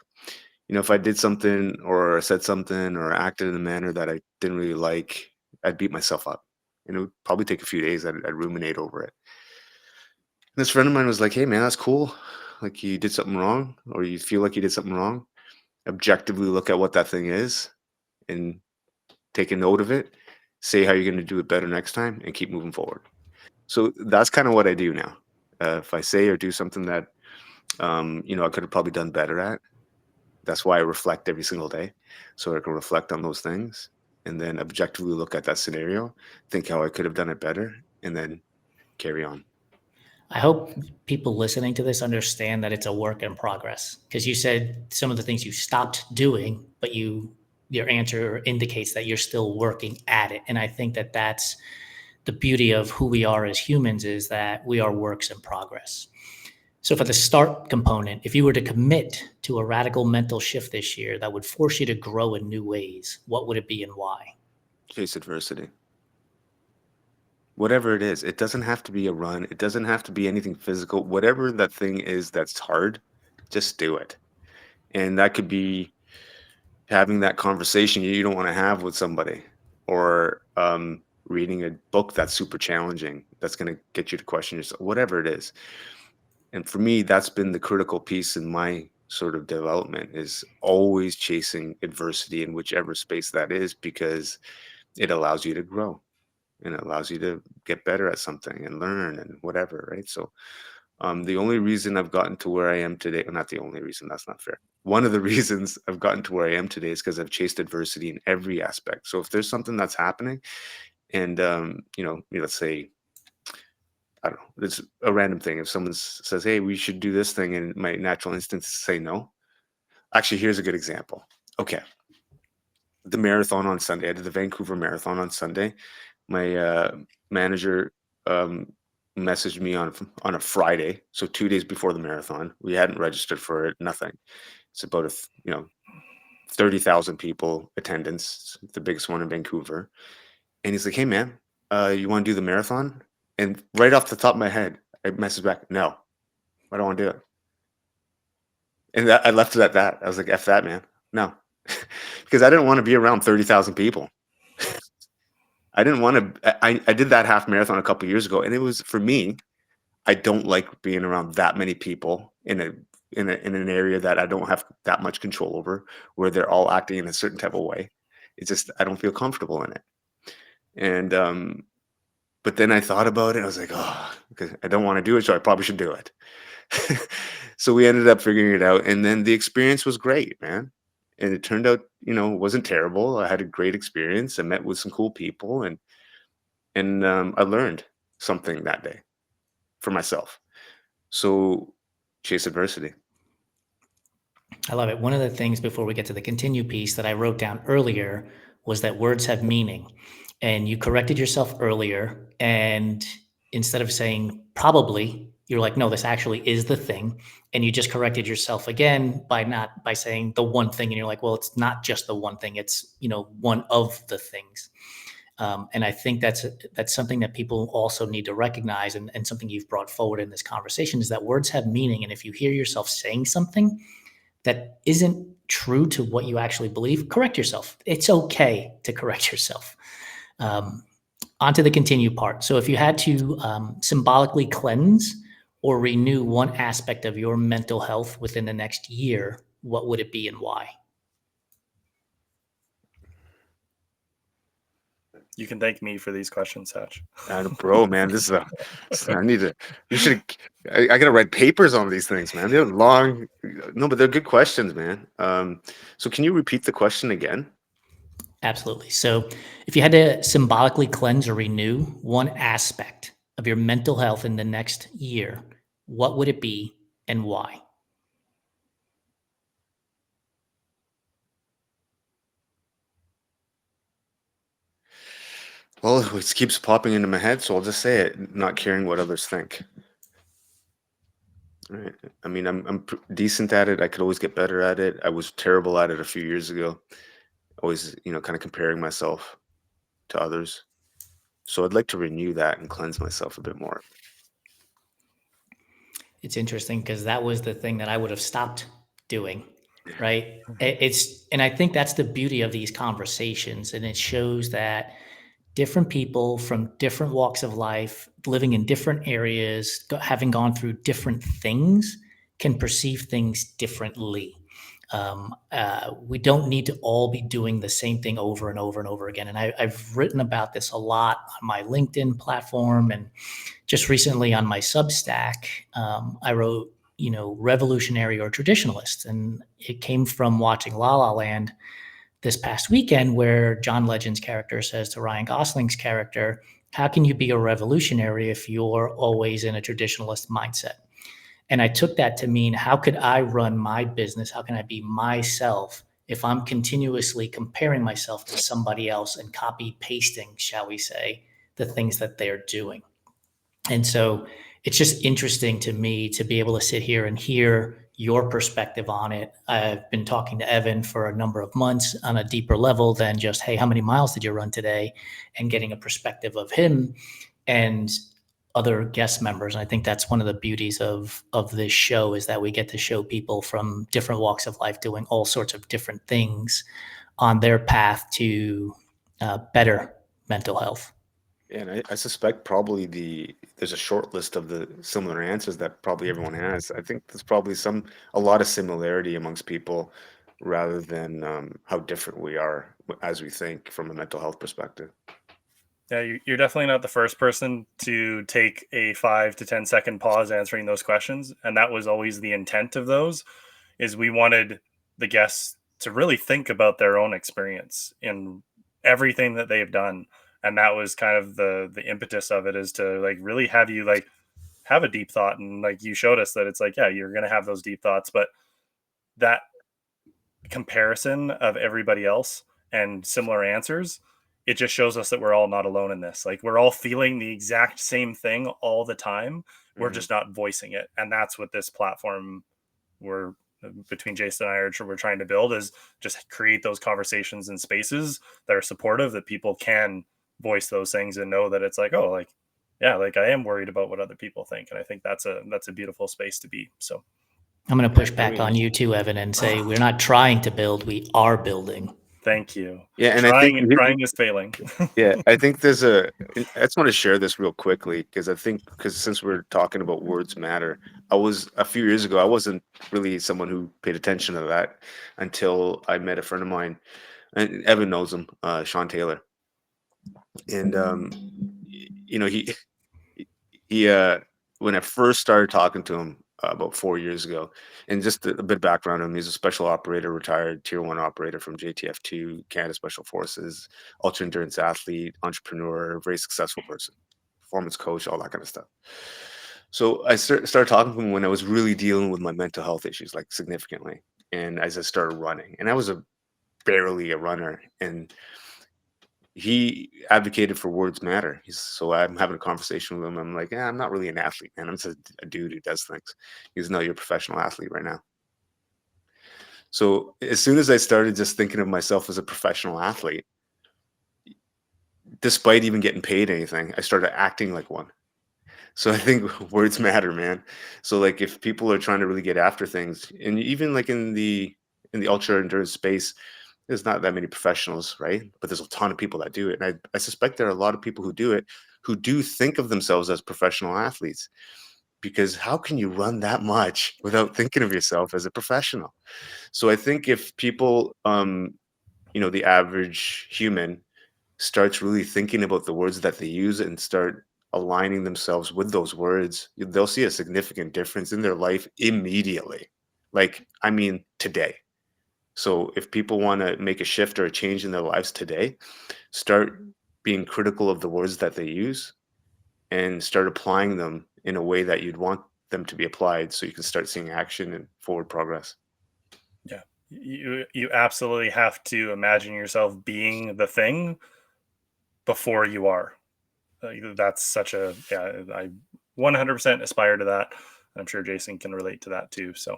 if I did something or said something or acted in a manner that I didn't really like, I'd beat myself up. And it would probably take a few days. I'd ruminate over it. And this friend of mine was like, "Hey, man, that's cool. Like you did something wrong, or you feel like you did something wrong. Objectively look at what that thing is and take a note of it. Say how you're going to do it better next time, and keep moving forward." So that's kind of what I do now. If I say or do something that I could have probably done better at, that's why I reflect every single day, so I can reflect on those things and then objectively look at that scenario, think how I could have done it better, and then carry on. I hope people listening to this understand that it's a work in progress, because you said some of the things you stopped doing, but your answer indicates that you're still working at it. And I think that that's the beauty of who we are as humans, is that we are works in progress. So for the start component, if you were to commit to a radical mental shift this year that would force you to grow in new ways, what would it be and why? Chase adversity. Whatever it is, it doesn't have to be a run. It doesn't have to be anything physical. Whatever that thing is that's hard, just do it. And that could be having that conversation you don't want to have with somebody, or reading a book that's super challenging, that's going to get you to question yourself, whatever it is. And for me, that's been the critical piece in my sort of development, is always chasing adversity in whichever space that is, because it allows you to grow and it allows you to get better at something and learn and whatever, right? So the only reason I've gotten to where I am today, well, not the only reason, that's not fair. One of the reasons I've gotten to where I am today is because I've chased adversity in every aspect. So if there's something that's happening, and let's say, I don't know, it's a random thing. If someone says, "Hey, we should do this thing," and my natural instinct is to say no. Actually, here's a good example. Okay, the marathon on Sunday. I did the Vancouver Marathon on Sunday. My manager um, messaged me on a Friday, so 2 days before the marathon. We hadn't registered for it, nothing. It's about 30,000 people attendance, the biggest one in Vancouver. And he's like, "Hey, man, you want to do the marathon?" And right off the top of my head, I messaged back, "No, I don't want to do it." And I left it at that. I was like, "F that, man. No." Because I didn't want to be around 30,000 people. I didn't want to. I did that half marathon a couple years ago, and it was, for me, I don't like being around that many people in an area that I don't have that much control over, where they're all acting in a certain type of way. It's just, I don't feel comfortable in it. And but then I thought about it. I was like, oh, because I don't want to do it, so I probably should do it. So we ended up figuring it out, and then the experience was great, man. And it turned out, it wasn't terrible. I had a great experience. I met with some cool people, and I learned something that day for myself. So chase adversity. I love it. One of the things before we get to the continue piece that I wrote down earlier was that words have meaning. And you corrected yourself earlier. And instead of saying probably, you're like, no, this actually is the thing. And you just corrected yourself again by saying the one thing. And you're like, well, it's not just the one thing. It's, one of the things. And I think that's something that people also need to recognize, and something you've brought forward in this conversation is that words have meaning. And if you hear yourself saying something that isn't true to what you actually believe, correct yourself. It's okay to correct yourself. On to the continue part. So if you had to symbolically cleanse or renew one aspect of your mental health within the next year, what would it be and why? You can thank me for these questions, Satch. Bro, man, this is I gotta write papers on these things, man. They're long. No, but they're good questions, man. So can you repeat the question again? Absolutely. So if you had to symbolically cleanse or renew one aspect of your mental health in the next year, what would it be and why? Well, it keeps popping into my head, so I'll just say it, not caring what others think. Right. I mean, I'm decent at it. I could always get better at it. I was terrible at it a few years ago. Always, kind of comparing myself to others. So I'd like to renew that and cleanse myself a bit more. It's interesting because that was the thing that I would have stopped doing, right? And I think that's the beauty of these conversations. And it shows that different people from different walks of life, living in different areas, having gone through different things, can perceive things differently. We don't need to all be doing the same thing over and over and over again. And I've written about this a lot on my LinkedIn platform, and just recently on my Substack, I wrote, revolutionary or traditionalist. And it came from watching La La Land this past weekend, where John Legend's character says to Ryan Gosling's character, how can you be a revolutionary if you're always in a traditionalist mindset? And I took that to mean, how could I run my business? How can I be myself if I'm continuously comparing myself to somebody else and copy pasting, shall we say, the things that they're doing? And so it's just interesting to me to be able to sit here and hear your perspective on it. I've been talking to Evan for a number of months on a deeper level than just, hey, how many miles did you run today? And getting a perspective of him and other guest members. And I think that's one of the beauties of this show, is that we get to show people from different walks of life doing all sorts of different things on their path to better mental health. And I suspect probably there's a short list of the similar answers that probably everyone has. I think there's probably a lot of similarity amongst people, rather than how different we are as we think from a mental health perspective. Yeah, you're definitely not the first person to take a 5 to 10 second pause answering those questions. And that was always the intent of those, is we wanted the guests to really think about their own experience in everything that they've done. And that was kind of the impetus of it, is to like really have you like have a deep thought. And like you showed us that it's like, yeah, you're going to have those deep thoughts, but that comparison of everybody else and similar answers, it just shows us that we're all not alone in this. Like, we're all feeling the exact same thing all the time. We're just not voicing it. And that's what this platform we're between Jason and I we're trying to build, is just create those conversations and spaces that are supportive, that people can voice those things and know that it's like, oh, like, yeah, like I am worried about what other people think. And I think that's a beautiful space to be. So I'm going to push back on you too, Evan, and say we're not trying to build, we are building. Thank you. Yeah, and trying I think is failing. yeah, I think I just want to share this real quickly, because since we're talking about words matter, a few years ago, I wasn't really someone who paid attention to that until I met a friend of mine, and Evan knows him, Sean Taylor, and he when I first started talking to him about 4 years ago, and just a bit of background on him, he's a special operator, retired Tier 1 operator from JTF2, Canada Special Forces, ultra endurance athlete, entrepreneur, very successful person, performance coach, all that kind of stuff. So I started talking to him when I was really dealing with my mental health issues, like significantly, and as I started running, and I was barely a runner, and he advocated for words matter. So I'm having a conversation with him. I'm like, yeah, I'm not really an athlete, man. I'm just a dude who does things. He's no, you're a professional athlete right now. So as soon as I started just thinking of myself as a professional athlete, despite even getting paid anything, I started acting like one. So I think words matter, man. So like if people are trying to really get after things, and even like in the ultra endurance space, there's not that many professionals, right? But there's a ton of people that do it. And I suspect there are a lot of people who do it who do think of themselves as professional athletes. Because how can you run that much without thinking of yourself as a professional? So I think if people the average human starts really thinking about the words that they use and start aligning themselves with those words, they'll see a significant difference in their life immediately. Like, I mean, today. So if people want to make a shift or a change in their lives today, start being critical of the words that they use and start applying them in a way that you'd want them to be applied so you can start seeing action and forward progress. Yeah. You absolutely have to imagine yourself being the thing before you are. That's such a, yeah, I 100% aspire to that. I'm sure Jason can relate to that too. So,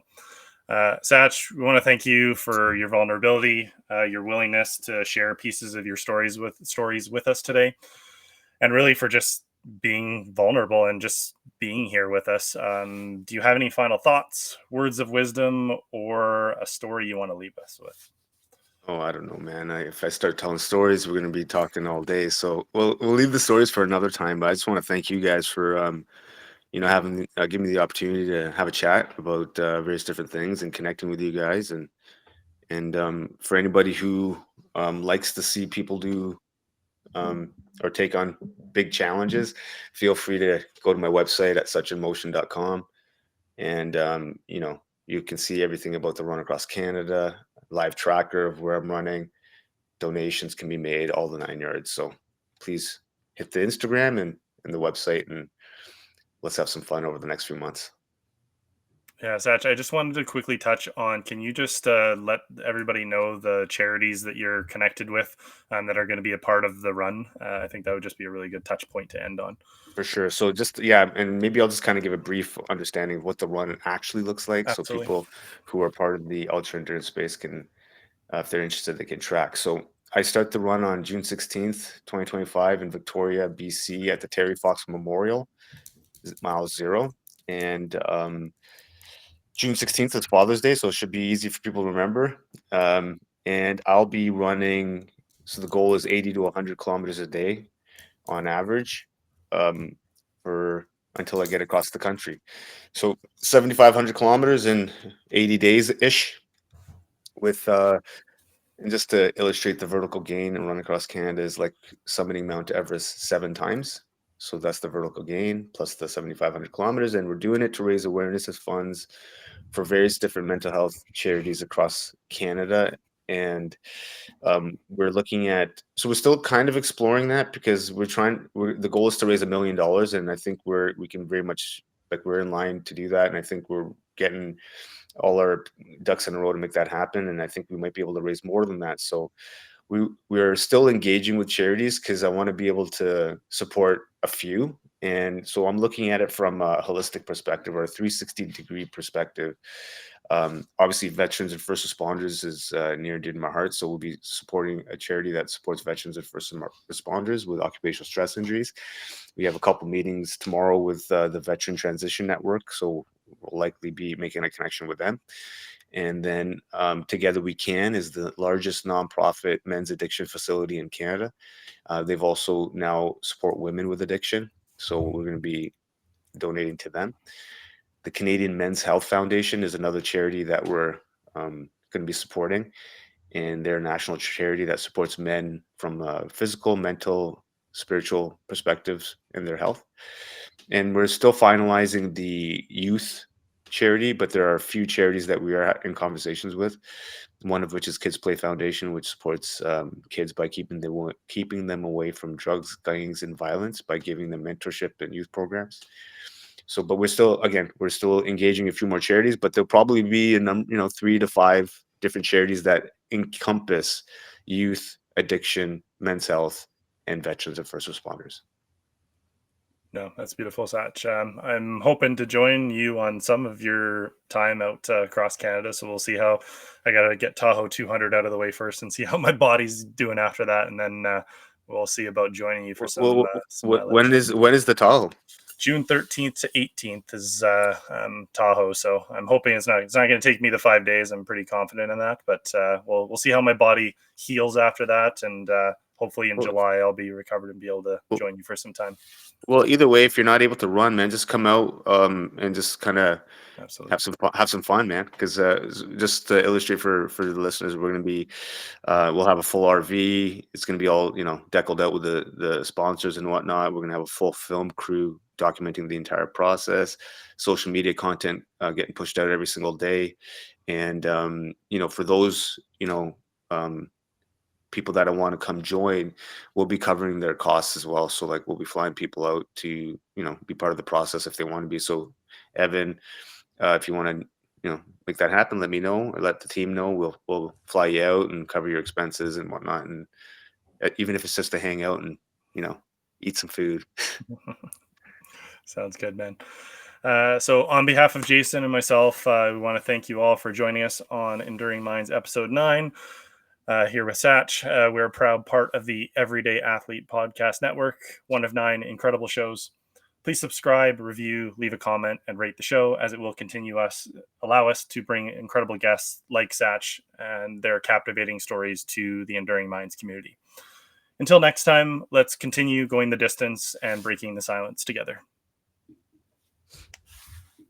Satch, we want to thank you for your vulnerability, your willingness to share pieces of your stories with us today, and really for just being vulnerable and just being here with us. Do you have any final thoughts, words of wisdom, or a story you want to leave us with? Oh, I don't know, man. If I start telling stories, we're going to be talking all day. So we'll leave the stories for another time. But I just want to thank you guys for having giving me the opportunity to have a chat about various different things and connecting with you guys. And for anybody who likes to see people do or take on big challenges, feel free to go to my website at suchinmotion.com. And you can see everything about the run across Canada, live tracker of where I'm running. Donations can be made, all the 9 yards. So please hit the Instagram and the website, and let's have some fun over the next few months. Yeah, Satch, I just wanted to quickly touch on, can you just let everybody know the charities that you're connected with that are going to be a part of the run? I think that would just be a really good touch point to end on. For sure. So just yeah, and maybe I'll just kind of give a brief understanding of what the run actually looks like, so Absolutely. people who are part of the ultra endurance space can, if they're interested, they can track. So I start the run on June 16th, 2025 in Victoria, BC at the Terry Fox Memorial, mile zero. And June 16th is Father's Day, so it should be easy for people to remember. And I'll be running, so the goal is 80 to 100 kilometers a day on average, um, for until I get across the country. So 7,500 kilometers in 80 days ish, with and just to illustrate the vertical gain and run across Canada is like summiting Mount Everest 7 times. So that's the vertical gain plus the 7,500 kilometers. And we're doing it to raise awareness as funds for various different mental health charities across Canada. And we're looking at, so we're still kind of exploring that because the goal is to raise $1 million. And I think we can very much, like, we're in line to do that. And I think we're getting all our ducks in a row to make that happen. And I think we might be able to raise more than that. So we're still engaging with charities because I want to be able to support a few. And so I'm looking at it from a holistic perspective or a 360-degree perspective. Obviously, veterans and first responders is near and dear to my heart. So we'll be supporting a charity that supports veterans and first responders with occupational stress injuries. We have a couple meetings tomorrow with the Veteran Transition Network. So we'll likely be making a connection with them. And then Together We Can is the largest nonprofit men's addiction facility in Canada. They've also now support women with addiction. So we're going to be donating to them. The Canadian Men's Health Foundation is another charity that we're going to be supporting. And they're a national charity that supports men from physical, mental, spiritual perspectives in their health. And we're still finalizing the youth charity, but there are a few charities that we are in conversations with. One of which is Kids Play Foundation, which supports kids by keeping them away from drugs, gangs, and violence by giving them mentorship and youth programs. So, but we're still engaging a few more charities, but there'll probably be 3 to 5 different charities that encompass youth addiction, men's health, and veterans and first responders. No, that's beautiful, Sach. I'm hoping to join you on some of your time out across Canada. So we'll see how I got to get Tahoe 200 out of the way first and see how my body's doing after that. And then we'll see about joining you for some mileage. When is the Tahoe? June 13th to 18th is Tahoe. So I'm hoping it's not going to take me the 5 days. I'm pretty confident in that, but we'll see how my body heals after that. And hopefully in July, I'll be recovered and be able to join you for some time. Well, either way, if you're not able to run, man, just come out and just kind of have some fun, man. Because just to illustrate for the listeners, we're going to be we'll have a full RV. It's going to be all deckled out with the sponsors and whatnot. We're going to have a full film crew documenting the entire process, social media content getting pushed out every single day, and for those people that want to come join, we'll be covering their costs as well. So like we'll be flying people out to be part of the process if they want to be. So Evan, if you want to make that happen, let me know or let the team know. We'll fly you out and cover your expenses and whatnot, and even if it's just to hang out and eat some food. Sounds good, man. So on behalf of Jason and myself, we want to thank you all for joining us on Enduring Minds episode 9. Here with Sach. We're a proud part of the Everyday Athlete Podcast Network, one of 9 incredible shows. Please subscribe, review, leave a comment, and rate the show, as it will allow us to bring incredible guests like Sach and their captivating stories to the Enduring Minds community. Until next time, let's continue going the distance and breaking the silence together.